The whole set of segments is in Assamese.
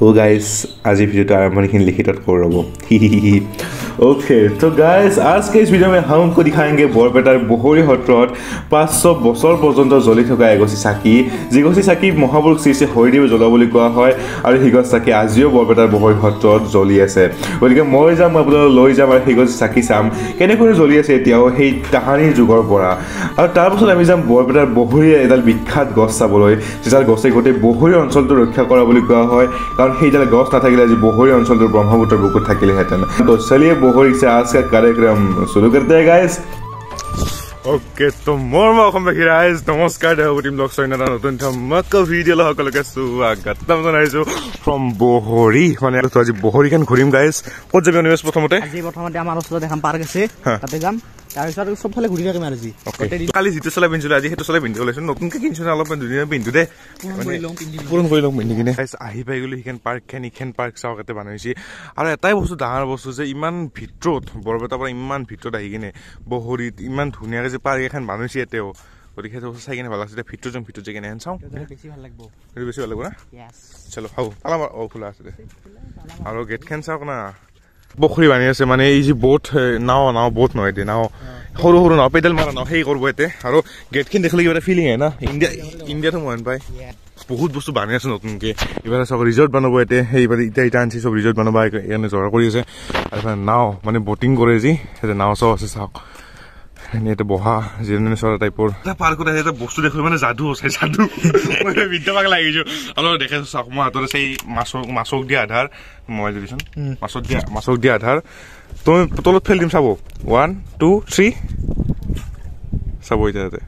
Oh guys, आज वीडियो आरंभनिखिन लिखित कर रहो ओके तो गाइस आज के इस वीडियो में हम आपको दिखाएंगे बरपेटार बोहरी हत्रत 500 बছৰ পৰ্যন্ত জ্বলি থকা এগছি চাকি যিগছি চাকি মহাপুৰুষ শ্ৰী শ্ৰী হৰিদেৱে জ্বলা বুলি কোৱা হয় আৰু হিগছ চাকি আজিও বৰপেটাৰ বহৰি হত্ৰত জ্বলি আছে গতিকে মই যাম আপোনালোক লৈ যাম আৰু হিগছ চাকি চাম কেনেকৈ জ্বলি আছে এতিয়াও সেই তাহানিৰ যুগৰ পৰা আৰু তাৰ পিছত আমি যাম বৰপেটাৰ বহৰি এডাল বিখ্যাত গছ চাবলৈ যাৰ গছে গোটেই বহৰি অঞ্চলটো ৰক্ষা কৰা বুলি কোৱা হয় কাৰণ সেইডাল গছ নাথাকিলে আজি বহৰি অঞ্চলটোৰ ব্ৰহ্মপুত্ৰৰ বুকুত থাকিলেহেঁতেন তো চলিয়ে बोहरी से आज का कार्यक्रम शुरू करते हैं गाइस ओके तो मोर अखम गाइस नमस्कार देहबुटीम ब्लग सैना नतुन धमक भिडिओ लहकलके स्वागतम जनाइছো फ्रॉम बोहरी माने तो आज बोहरी खान घुरिम गाइस कत जाबि अनिमेश प्रथमते আমাৰ ওচৰত এখন পাৰ্ক আছে তাতে যাম তাৰপিছত সব ফালে ঘুৰি থাকিম আৰু জি কালি জিতু চলা পিনছলে আজি হেতু চলা পিনছলে নতুনকে কিনছনে অলপ দুদিন পিনছু দে পুৰণ কৰি লম পিনি কিনে গাইস আহি পাই গলি হিকেন পাৰ্ক খান ইখেন পাৰ্ক চাওকতে বানাইছি আৰু এটাই বস্তু ডাঙৰ বস্তু যে ইমান ভিতৰত বৰপেটা পৰা ইমান ভিতৰত আহি কিনে বহৰিত ইমান ধুনীয়াকে যে পাৰ্ক এখন বানাইছি এতেও গতিকে সেইটো চাই কিনে ভাল লাগিছে ভিতৰত যে কিনে চাও বেছি ভাল লাগব বেছি ভাল লাগব না यस চলো হাও তালা ও খোলা আছে আৰু গেট খান চাওক না বখৰি বানি আছে মানে এই যে বোট নাও বোট নহয় দে নাও সৰু সৰু নাও পেডেল মাৰা নাও সেই কৰব এতে আৰু গেট খিন দেখিলে কিবা ফিলিং হয় না ইণ্ডিয়াটো মন পায় বহুত বস্তু বানি আছে নতুনকে এবাৰ সব ৰিজৰ্ট বনাব এতে এইবাৰ ইটা আনছি সব ৰিজৰ্ট বনাব এনে জৰা কৰি আছে আৰু নাও মানে বোটিং কৰে যি এটা নাও সব আছে চাওক এনে বহা জেনে সৰা টাইপৰ পাৰ্কত এটা বস্তু দেখো মানে যাদু আছে যাদু মই বিদ্যাবাগ লাগিছো অলপ দেখে চাওক মই হাতৰে সেই মাছক দিয়া আধাৰ মই দিছন মাছক দিয়া আধাৰ তুমি তলত ফেল দিম চাব 1 2 3 চাব ইটাতে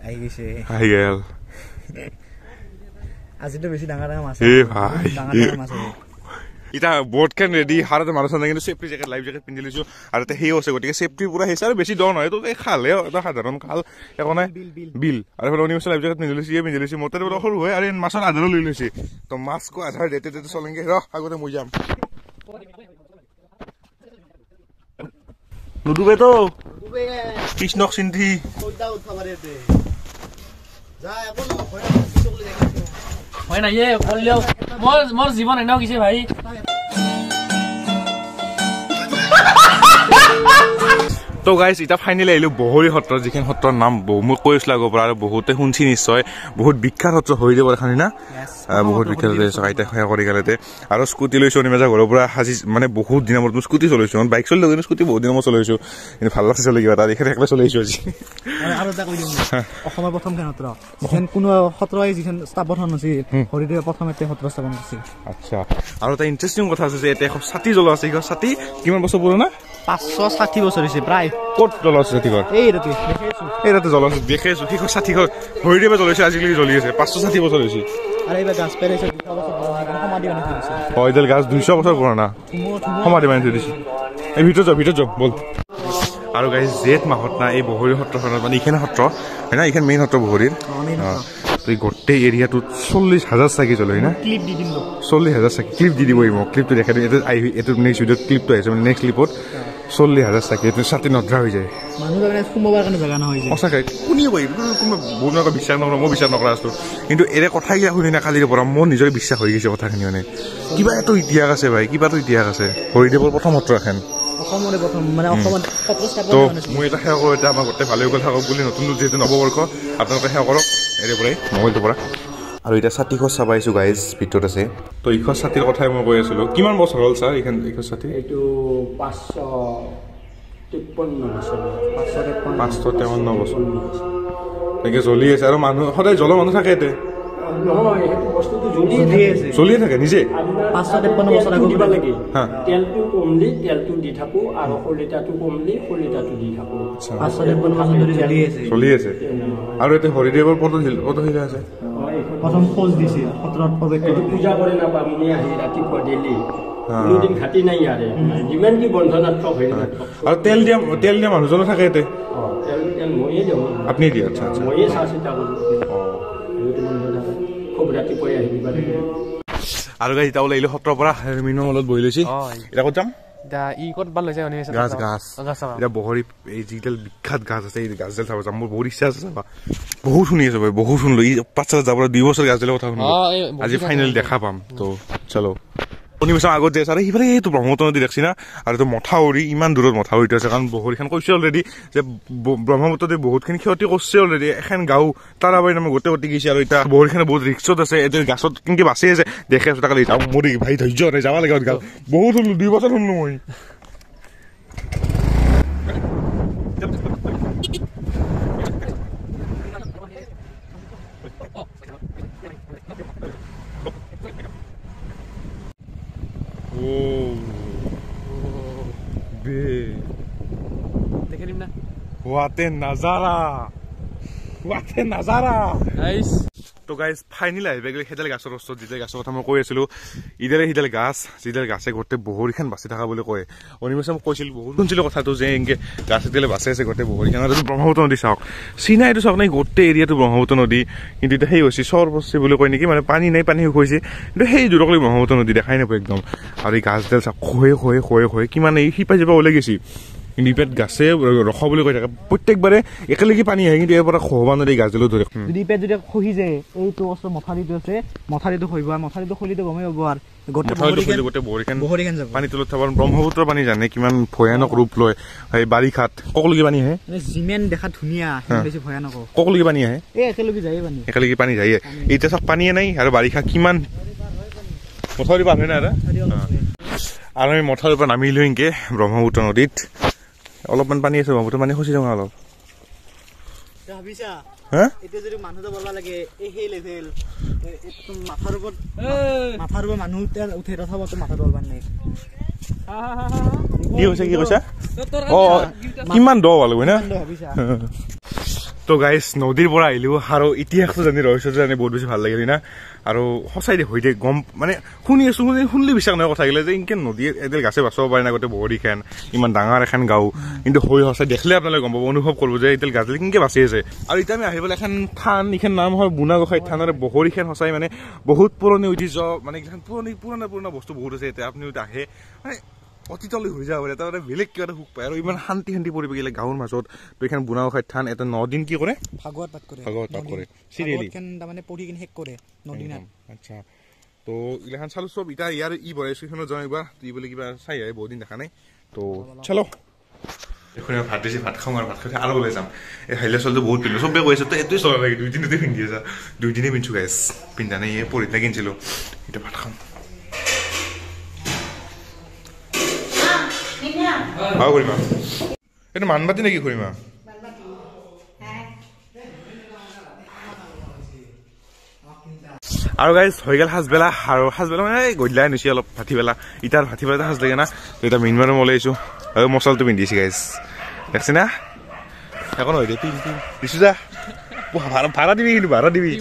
আই গৈছে আই গেল আজিটো বেছি ডাঙৰ মাছ এ ভাই ডাঙৰ মাছ ইটা বোট কেন ৰেডি হাৰতে মানুহ সঙ্গে কিন্তু সেফটি জ্যাকেট লাইফ জ্যাকেট পিন্ধি লৈছো আৰু তে হেও আছে গতিকে সেফটি পুৰা হেছে আৰু বেছি ড নহয় তো খালে এটা সাধাৰণ খাল একনে বিল আৰু ফলে অনিমেশ লাইফ জ্যাকেট পিন্ধি লৈছি মতে বড় সৰু হয় আৰু মাছৰ আধাৰ লৈ লৈছি তো মাছ কো আধাৰ দেতে চলেঙ্গে ৰ আগতে মই যাম নুডুবে তো কৃষ্ণক সিন্ধি কইতা উঠাবারেতে যা এখন হয় না ये কইলেও মোর জীবন এনাও কিছে ভাই তো গাইস এটা ফাইনালি আইলো বহৰি সত্ৰ যিখন সত্ৰৰ নাম মই কৈছিল আগৰ পৰা আৰু বহুতে শুনছি নিশ্চয় বহুত বিখ্যাত সত্ৰ হৈ যাব খানি না বহুত বিখ্যাত আছে আইতা খয়া কৰি গলেতে আৰু স্কুটি লৈছো নিমেজা ঘৰৰ পৰা হাজি মানে বহুত দিনৰ মূৰত স্কুটি চলাইছো বাইক চলাই লগিন স্কুটি বহুত দিনৰ মূৰত চলাইছো কিন্তু ভাল লাগছে চলাই কিবা দেখে একলা চলাইছো আজি আৰু এটা কৈ দিম অসমৰ প্ৰথম খান সত্ৰ যেন কোনো সত্ৰই যিখন স্থাপন আছিল হৰিদেৱে প্ৰথমতে সত্ৰ স্থাপন কৰিছিল আচ্ছা আৰু এটা ইন্টাৰেষ্টিং কথা আছে যে এতে ছাতি জ্বলা আছে এই ছাতি কিমান বছৰ পুৰণা 560 বছৰ হৈছে প্ৰায় কত জ্বলা আছে ছাতি ঘৰ এই ৰাতে জ্বলা আছে দেখেছো কি ছাতি ঘৰ হৰিদেৱে জ্বলাইছে আজিকালি জ্বলি আছে 560 বছৰ হৈছে আৰু এইবা গাছ পেলাইছে 200 বছৰ পুৰণা সমাধি বানাই দিছে হয়দল গাছ 200 বছৰ পুৰণা সমাধি বানাই দিছে এই ভিতৰত যা বল আৰু গাইস জেঠ মাহত না এই বহৰি সত্ৰখনত মানে ইখানে সত্ৰ হয় না ইখান মেইন সত্ৰ বহৰিৰ তো এই গোটেই এৰিয়াটোত 40,000 চাকি জ্বলে না ক্লিপ দি দিম 40,000 চাকি ক্লিপ দি দিবই মোক ক্লিপটো দেখাই দিম এটো নেক্সট ভিডিঅ'ত ক্লিপটো আহিছে মানে নেক্সট ক্লিপত 40,000 চাকি এটো ছাতি নধৰা হৈ যায় মানুহ মানে সোমবাৰ কাৰণে জাগা নহয় যায় সঁচাকৈ কোনে বই কোনে বহুনক বিশ্বাস নকৰা মই বিশ্বাস নকৰা আছো কিন্তু এৰে কথা গিয়া শুনি না কালিৰ পৰা মোৰ নিজৰ বিশ্বাস হৈ গৈছে কথাখিনি মানে কিবা এটো ইতিহাস আছে ভাই কিবা তো ইতিহাস আছে হৰিদেৱৰ প্ৰথম সত্ৰ এখন অসমৰে প্ৰথম মানে অসমত সত্ৰ স্থাপন হৈছে মই এটা সেৱা কৰো এটা আমাৰ গোটেই ভালে কথা থাকক বুলি নতুন যেহেতু নৱবৰ্ষ আপোনালোকে সেৱা কৰক এৰে পৰাই মোবাইলটো পৰা আৰু এটা ছাতি খোজ চাবাইছো গাইজ ভিতৰত আছে তো ইখন ছাতিৰ কথাই মই কৈ আছিলো কিমান বছৰ হ'ল ছাৰ ইখন ছাতি এইটো 553 বছৰ এনেকে জ্বলি আছে আৰু মানুহ সদায় মানুহ থাকে এতে নহয় এই বস্তুটো জ্বলি থাকে নিজে 553 বছৰ আগত দিবা লাগি তেলটো কমলি তেলটো দি থাকো আৰু খলিতাটো কমলি খলিতাটো দি থাকো 553 বছৰ ধৰি জ্বলি আছে আৰু এতে হৰিদেৱৰ পদ হিলা আছে প্ৰথম খোজ দিছে সত্ৰত প্ৰৱেশ কৰি পূজা কৰে না বামুণী আহি ৰাতিপুৱা দিলি দুদিন ঘাটি নাই ইয়াৰে যিমান কি বন্ধনাত্মক হৈ আৰু তেল দিয়া মানুহজন থাকে এতে তেল মইয়ে দিও আপনি দি আচ্ছা মইয়ে সাচিতা কৰো খুব ৰাতিপুৱা আহি দিবা লাগে আৰু গাইজ এটা ওলাইলো সত্ৰৰ পৰা মিনৰ মলত বহি লৈছি এটা ক'ত যাম দা ই কত বাল লৈছে অনিমেছ গাছ এটা বহৰি এই যিডাল বিখ্যাত গাছ আছে এই গাছডাল চাব যাম মোৰ বহুত ইচ্ছা আছে চাবা বহুত শুনি আছে বহুত শুনিলো এই পাঁচটা যাবলৈ 2 বছৰ গাছডালৰ কথা শুনিলো আজি ফাইনেলি দেখা পাম তো চলো অনিমেছৰ আগত যে আছে সিফালে এইটো ব্ৰহ্মপুত্ৰ নদী দেখছি না আৰু এইটো মথাউৰি ইমান দূৰত মথাউৰিটো আছে কাৰণ বহৰিখন কৈছে অলৰেডি যে ব্ৰহ্মপুত্ৰতে বহুতখিনি ক্ষতি কৰিছে অলৰেডি এখন গাঁও তাৰাবাৰী নামে গোটেই উটি গৈছে আৰু এতিয়া বহৰিখনে বহুত ৰিক্সত আছে এতিয়া গাছত কেনেকৈ বাচি আছে দেখি আছো তাকে যাওঁ মোৰ ভাই ধৈৰ্য নাই যাব লাগে গাঁও বহুত শুনলো 2 বছৰ শুনলো মই দেখে দিম না What a Nazara! Nice. তো গাইজ ফাইনেলি আহিব গ'লে সেইডাল গাছৰ ওচৰত যিডাল গাছৰ কথা মই কৈ আছিলোঁ ইডালে সিডাল গাছ যিডাল গাছে গোটেই বহৰিখন বাচি থকা বুলি কয় অনিমেছে মোক কৈছিল বহুত শুনিছিলোঁ কথাটো যে এনেকৈ গাছ এতিয়ালৈ বাচি আছে গোটেই বহৰিখন আৰু ব্ৰহ্মপুত্ৰ নদী চাওক চিনা এইটো চাওক নাই গোটেই এৰিয়াটো ব্ৰহ্মপুত্ৰ নদী কিন্তু এতিয়া সেই হৈছে চৰ পচি বুলি কয় নেকি মানে পানী নাই পানী শেষ হৈছে কিন্তু সেই দূৰকলৈ ব্ৰহ্মপুত্ৰ নদী দেখাই নাপায় একদম আৰু এই গাছডাল চাওক খয়ে কিমান এই শিপা জিপা ওলাই গৈছে কিন্তু ইপেট গাছে ৰখা বুলি কৈ থাকে প্ৰত্যেকবাৰে একেলগে পানী আহে কিন্তু ইয়াৰ পৰা খহবা নদী গাছডালো ধৰে যদি ইপেট যদি খহি যায় এইটো ওচৰ মথাৰিটো আছে মথাৰিটো খহিব মথাৰিটো খলিটো গমেই পাব আৰু গোটেই বহৰিখন পানী তলত থাক ব্ৰহ্মপুত্ৰৰ পানী জানে কিমান ভয়ানক ৰূপ লয় এই বাৰিষাত ককলগি পানী আহে যিমান দেখা ধুনীয়া বেছি ভয়ানক ককলগি পানী আহে একেলগে পানী যায় এতিয়া চাওক পানীয়ে নাই আৰু বাৰিষা কিমান মথাউৰি পাৰ হয় না আৰু আমি মথাউৰিৰ পৰা নামিলো এনেকৈ ব্ৰহ্মপুত্ৰ নদীত অলপমান পানী আছে ব্ৰহ্মপুত্ৰ পানী খচি যাওঁ অলপ কি কৈছা কিমান দ পালো না তো গাইজ নদীৰ পৰা আহিলো আৰু ইতিহাসটো জানি ৰহস্যটো জানি বহুত বেছি ভাল লাগিল না আৰু সঁচাই দে হৈ দে গম মানে শুনি আছো শুনিলে বিশ্বাস নহয় কথা গিলে যে ইনকে নদী এডাল গাছে বাচাব পাৰে না গোটেই বহৰিখন ইমান ডাঙৰ এখন গাঁও কিন্তু হৈ সঁচাই দেখিলে আপোনালোকে গম পাব অনুভৱ কৰিব যে এডাল গাছডাল কেনেকৈ বাচি আছে আৰু এতিয়া আমি আহিবলৈ এখন থান এইখন নাম হয় বুনাগোসাঁই থান আৰু বহৰিখন সঁচাই মানে বহুত পুৰণি ঐতিহ্য মানে এইখন পুৰণা বস্তু বহুত আছে এতিয়া আপুনি আহে মানে অতীতলৈ হৈ যাব পাৰে তাৰমানে বেলেগ কিবা এটা সুখ পায় আৰু ইমান শান্তি পৰিৱেশ গ'লে গাঁৱৰ মাজত তো এইখন বুনাগোসাঁই থান এটা 9 দিন কি কৰে ভাগৱত পাঠ কৰে চিৰিয়েলি তাৰমানে পঢ়ি কিনে শেষ কৰে 9 দিন আচ্ছা তো এইগিলাখন চালোঁ চব এতিয়া ইয়াৰ ই বনাইছোঁ সেইখনত যাওঁ একবাৰ ই বুলি কিবা চাই আহে বহুত দিন দেখা নাই তো চলো এখন ভাত দিছে ভাত খাওঁ আৰু ভাত খাই আৰু ওলাই যাম এই হাইলা চলটো বহুত পিন্ধো চবে কৈ আছে তো এইটোৱে চলা লাগে 2 দিনতে পিন্ধি আছা 2 দিনে পিন্ধছোঁ গাইছ পিন্ধা নাই এই পৰিতে কিনিছিলোঁ এতিয়া ভাত খাওঁ হাও কৰিমা এইটো মানবাতি নেকি কৰিমা আৰু গাইজ হৈ গ'ল সাজবেলা আৰু সাজবেলা মানে গধূলাই নিছে অলপ ভাটিবেলা ইটাৰ ভাটিবেলাতে সাজ লাগে না তো এতিয়া মেইন মানুহ ওলাই আহিছোঁ আৰু মচলাটো পিন্ধিছে গাইজ দেখছি না একো নহয় দে দিছোঁ যা ভাড়া দিবি কিন্তু ভাড়া দিবি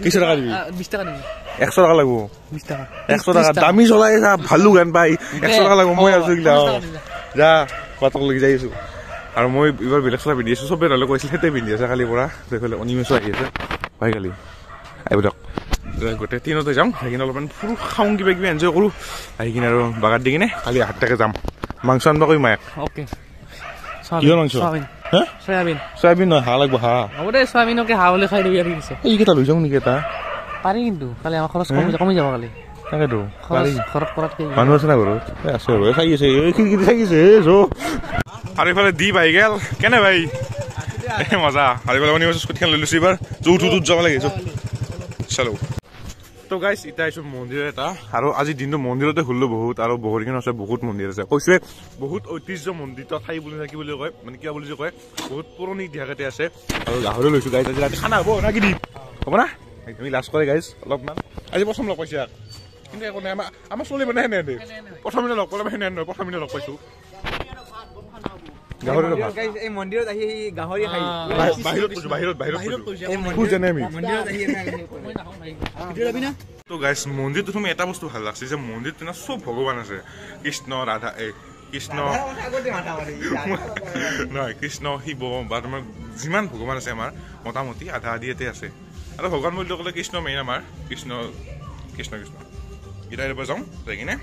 কিছু টকা দিবি 20 টাকা দিবি 100 টাকা লাগব 20 টাকা 100 টাকা দামী চলাই যা ভালো গান পাই 100 টাকা লাগব মই আছো গিলা যা পাতক লাগি যাই আছো আৰু মই এইবাৰ বেলেগ চলা পিন্ধি আছো চবে নহ'লে কৈছিল সেইটোৱে পিন্ধি আছে কালিৰ পৰা দেখলে অনিমেছো আহি আছে ভাই কালি আহিব দিয়ক গোটেই দিনতে যাম আহি কিনে অলপমান ফুৰো খাওঁ কিবা কিবি এনজয় কৰোঁ আহি কিনে আৰু বাগাত দি কিনে কালি 8 টাকে যাম মাংস আনবা কৈ মায়াক অ'কে কিহৰ মাংস হা চয়াবিন নহয় হাঁহ লাগব হাঁহ হ'ব দে চয়াবিনকে হাঁহ বুলি খাই দিবি আৰু কি এইকেইটা লৈ যাওঁ নেকি এটা পাৰি কিন্তু কালি আমাৰ খৰচ কমি যাব কালি তাকেতো ঘৰত কৰাতকৈ মানুহ আছে না ঘৰত আছে আৰু চাই আছে খিৰিকীতে চাই আছে আৰু এইফালে দি পাই গেল কেনে ভাই মজা আৰু এইফালে অনিমেছ স্কুটিখন লৈ লৈছোঁ এইবাৰ য'ত যাব লাগে চলো তো গাইজ এতিয়া আহিছোঁ মন্দিৰ এটা আৰু আজি দিনটো মন্দিৰতে ঘূৰিলোঁ বহুত আৰু বহৰিখন আছে বহুত মন্দিৰ আছে কৈছোৱে বহুত ঐতিহ্য মন্দিৰ ঠাই বুলি কি বুলি কয় মানে কিবা বুলি যে কয় বহুত পুৰণি ইতিহাসতে আছে আৰু গাহৰি লৈছোঁ গাইজ আজি ৰাতি খানা হ'ব না কি দিম হ'ব না তুমি লাজ কৰে গাইজ অলপমান আজি প্ৰথম লগ পাইছে কিন্তু একো নাই আমাৰ চলি মানে সেনে প্ৰথম দিনা লগ পালে সেনে নহয় প্ৰথম দিনা লগ পাইছোঁ এই মন্দিৰত আহি গাহৰি খাই তো গাইজ মন্দিৰটো তুমি এটা বস্তু ভাল লাগছে যে মন্দিৰটো না চব ভগৱান আছে কৃষ্ণ ৰাধা কৃষ্ণ নহয় কৃষ্ণ শিৱ বা তোমাৰ যিমান ভগৱান আছে আমাৰ মোটামুটি আধা আধি ইয়াতে আছে আৰু ভগৱান বুলি ক'লে কৃষ্ণ মেইন আমাৰ কৃষ্ণ এতিয়া পৰা যাওঁ যাই কিনে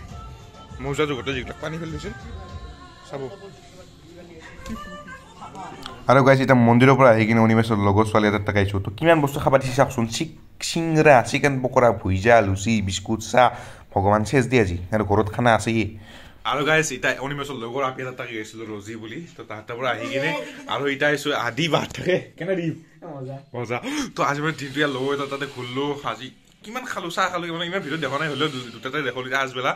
মৌজাটো গোটেই যিবিলাক পানী ফেলি দিছে চাব আৰু গাইছ এটা মন্দিৰৰ পৰা আহি কিনে অনিমেশৰ লগৰ ছোৱালী এটা তাকাইছোঁ তো কিমান বস্তু খাবা দিছে চাওকচোন চিংৰা চিকেন পকৰা ভুইজা লুচি বিস্কুট চাহ ভগৱান চেচ দিয়ে আজি আৰু ঘৰত খানা আছেই আৰু গাইছ এটা অনিমেশৰ লগৰ আপি এটা তাকি গৈছিলোঁ ৰজি বুলি তো তাহাঁতৰ পৰা আহি কিনে আৰু এটা আহিছোঁ আদি বাট থাকে কেনে দিম মজা তো আজি মানে দিনটো ইয়াৰ লগৰ এটা তাতে ঘূৰিলোঁ আজি কিমান খালোঁ চাহ খালোঁ মানে ইমান ভিতৰত দেখা নাই হ'লেও দুটাতে দেখোঁ আগবেলা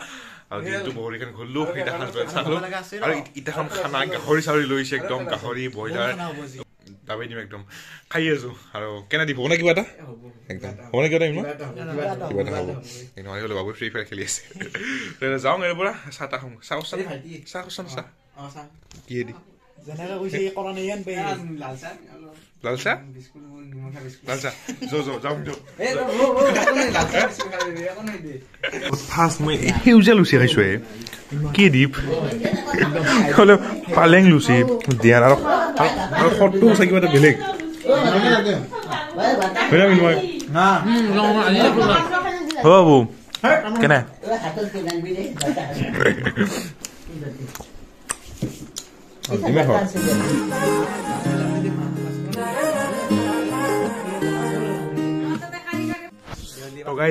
আৰু দিনটো বহৰিখন ঘূৰিলোঁ এটা সাজবেলা চালোঁ আৰু ইটাখন খানা গাহৰি চাহৰি লৈছে একদম গাহৰি ব্ৰইলাৰ দাবাই দিম একদম খাই আছোঁ আৰু কেনে দিব নে কিবা এটা একদম হ'ব নে কিবা এটা কিবা এটা হ'ব নহ'লে হ'লে বাবু ফ্ৰী ফায়াৰ খেলি আছে যাওঁ ইয়াৰ পৰা চাহ তাহ খাওঁ চাহ চাহ চাহ চাহ চাহ কিহে দি লাল চাহ লাল চাহ যাওঁ ফাৰ্ষ্ট মই সেউজীয়া লুচি খাইছোঁ কি দীপ হ'লে পালেং লুচি দিয়া আৰু সৰটো আছে কিবা এটা বেলেগ হ'ব বৌ কেনে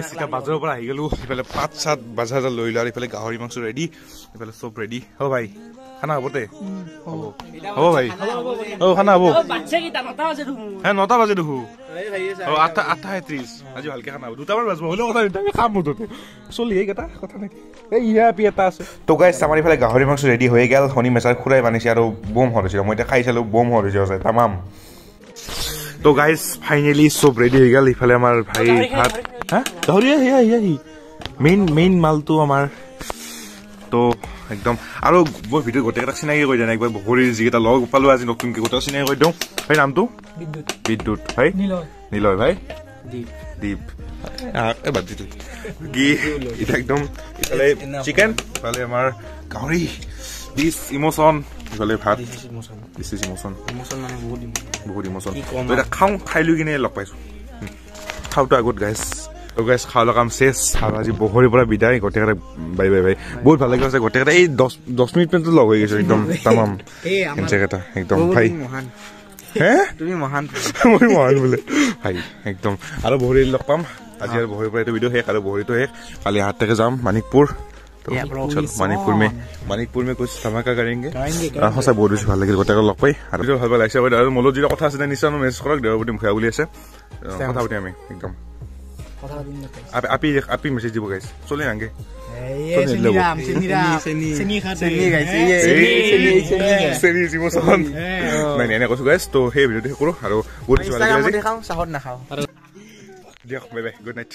এতিয়া বাজাৰৰ পৰা আহি গ'লো ইফালে পাত চাত বাজাৰ লৈ লোৱা ইফালে গাহৰি মাংস ৰেডি ইফালে চব ৰেডি হ'ব ভাই খানা হ'ব দে হ'ব ভাই খানা হ'ব হে 9টা বাজে দেখো 8:30 আজি ভালকে খানা হ'ব 2টামান বাজিব হ'লেও কথা আমি খাম মুঠতে চলি এইকেইটা কথা নাই এই ইয়া পি এটা আছে তো গাইছ আমাৰ ইফালে গাহৰি মাংস ৰেডি হৈ গ'ল শনি মেচাৰ খুৰাই বানিছে আৰু বম হৰিছিল মই এতিয়া খাই চালোঁ বম হৰিছে আছে তামাম তো গাইছ ফাইনেলি চব ৰেডি হৈ গ'ল ইফালে আমাৰ ভাই ভাত হা গাহৰি মেইন মালটো আমাৰ তো একদম আৰু মই ভিডিঅ' গোটেইকেইটা চিনাকি কৰি দিয়া নাই একবাৰ বগৰীৰ যিকেইটা লগ পালোঁ আজি নতুনকৈ গোটেই চিনাকি কৰি দিওঁ ভাই নামটো বিদ্যুৎ ভাই নিলয় ভাই দীপ বাদ দিলোঁ কি এতিয়া একদম ইফালে চিকেন ইফালে আমাৰ গাহৰি ডিছ ইমোচন ইফালে ভাত দিছ ইজ ইমোচন বহুত ইমোচন এতিয়া খাই লৈ কিনে লগ পাইছোঁ খাওঁতো আগত গাইছ গাইছ খাওয়া কাম শেষ আৰু আজি বহৰিৰ পৰা বিদায় গোটেইকেইটা বাই বহুত ভাল লাগি আছে গোটেইকেইটা এই 10 মিনিট পেণ্টত লগ হৈ গৈছে একদম তামাম জেগাটা একদম ভাই হে তুমি মহান মই মহান বোলে ভাই একদম আৰু বহৰিৰ লগ পাম আজি আৰু বহৰিৰ পৰা এইটো ভিডিঅ' শেষ আৰু বহৰিটো শেষ কালি 8 তাৰিখে যাম মানিকপুৰ मानिकपुर में कुछ धमाका करेंगे सचा बहुत बेसि ভাল লাগিল গোটেইকেইটা লগ পাই আৰু ভাল লাগিছে আৰু মলত যিটো কথা আছে নিশ্চয় মেছেজ কৰক দেওবাৰ মুখা বুলি আছে কথা পাতি আমি একদম আপি মেছেজ দিব গাইছ চলে নাগে এনে কৈছো গাইছ তো সেই ভিডিঅ'টো কৰো আৰু বহুত বেছি ভাল লাগিল দিয়ক বাই বাই গুড নাইট